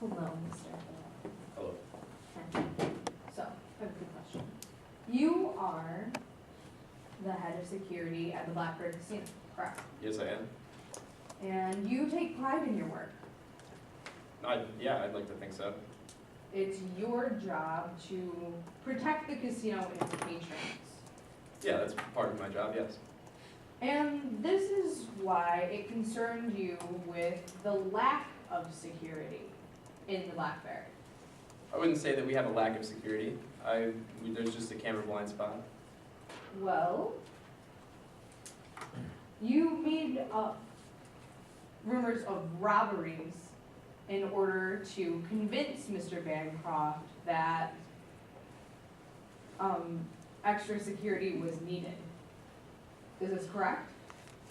Hello, Mr. Hello. Okay. So, I have a good question. You are the head of security at the Blackbird Casino, correct? Yes, I am. And you take pride in your work. Yeah, I'd like to think so. It's your job to protect the casino and its patrons. Yeah, that's part of my job, yes. And this is why it concerned you with the lack of security in the Blackberry. I wouldn't say that we have a lack of security. There's just a camera blind spot. Well, you made up rumors of robberies in order to convince Mr. Bancroft that extra security was needed. Is this correct?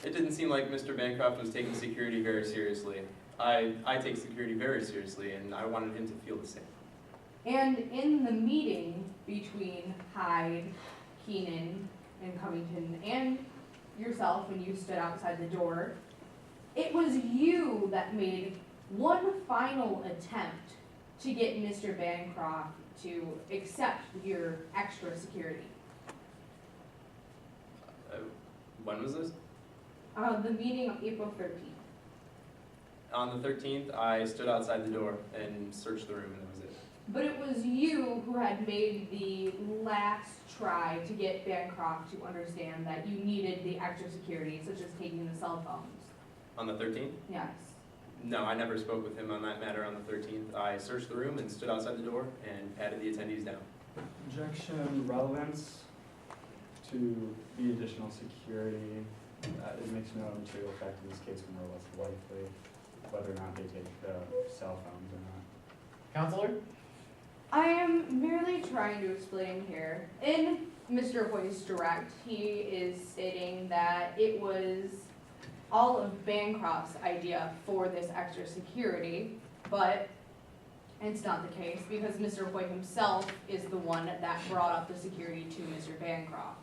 It didn't seem like Mr. Bancroft was taking security very seriously. I take security very seriously, and I wanted him to feel the same. And in the meeting between Hyde, Keenan, and Covington, and yourself when you stood outside the door, it was you that made one final attempt to get Mr. Bancroft to accept your extra security. When was this? The meeting on April 13th. On the 13th, I stood outside the door and searched the room, and that was it. But it was you who had made the last try to get Bancroft to understand that you needed the extra security, such as taking the cell phones. On the 13th? Yes. No, I never spoke with him on that matter on the 13th. I searched the room and stood outside the door and patted the attendees down. Objection, relevance to the additional security. It makes no material effect in this case when we're less likely whether or not they take the cell phones or not. Counselor? I am merely trying to explain here. In Mr. Hoy's direct, he is stating that it was all of Bancroft's idea for this extra security, but it's not the case because Mr. Hoy himself is the one that brought up the security to Mr. Bancroft.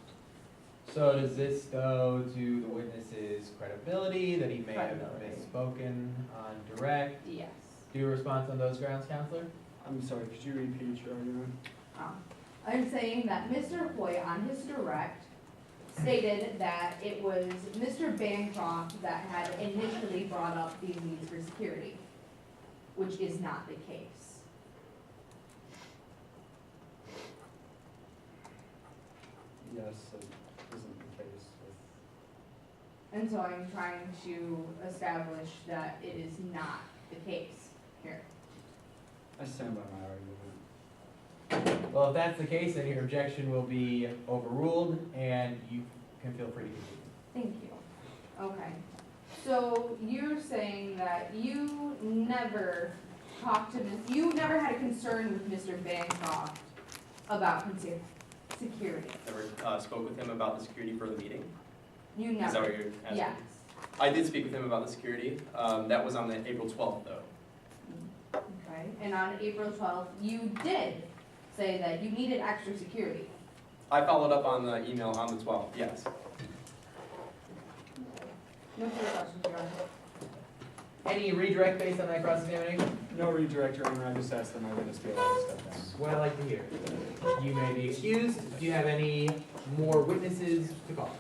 So does this go to the witness's credibility, that he may have Credibility. misspoken on direct? Yes. Do you respond on those grounds, Counselor? I'm sorry, could you repeat your argument? I'm saying that Mr. Hoy on his direct stated that it was Mr. Bancroft that had initially brought up these needs for security, which is not the case. Yes, it isn't the case with, And so I'm trying to establish that it is not the case here. I stand by my argument. Well, if that's the case, then your objection will be overruled, and you can feel free to continue. Thank you. Okay. So you're saying that you never talked to you never had a concern with Mr. Bancroft about security. Never spoke with him about the security for the meeting. You Is that never. what you're asking? Yes. I did speak with him about the security. That was on the April 12th, though. Okay. And on April 12th, you did say that you needed extra security. I followed up on the email on the 12th, yes. No further questions, Your Honor. Any redirect based on that cross-examination? No redirect, Your Honor, I just asked that my witness be allowed to step down. What I'd like to hear. You may be excused. Do you have any more witnesses to call?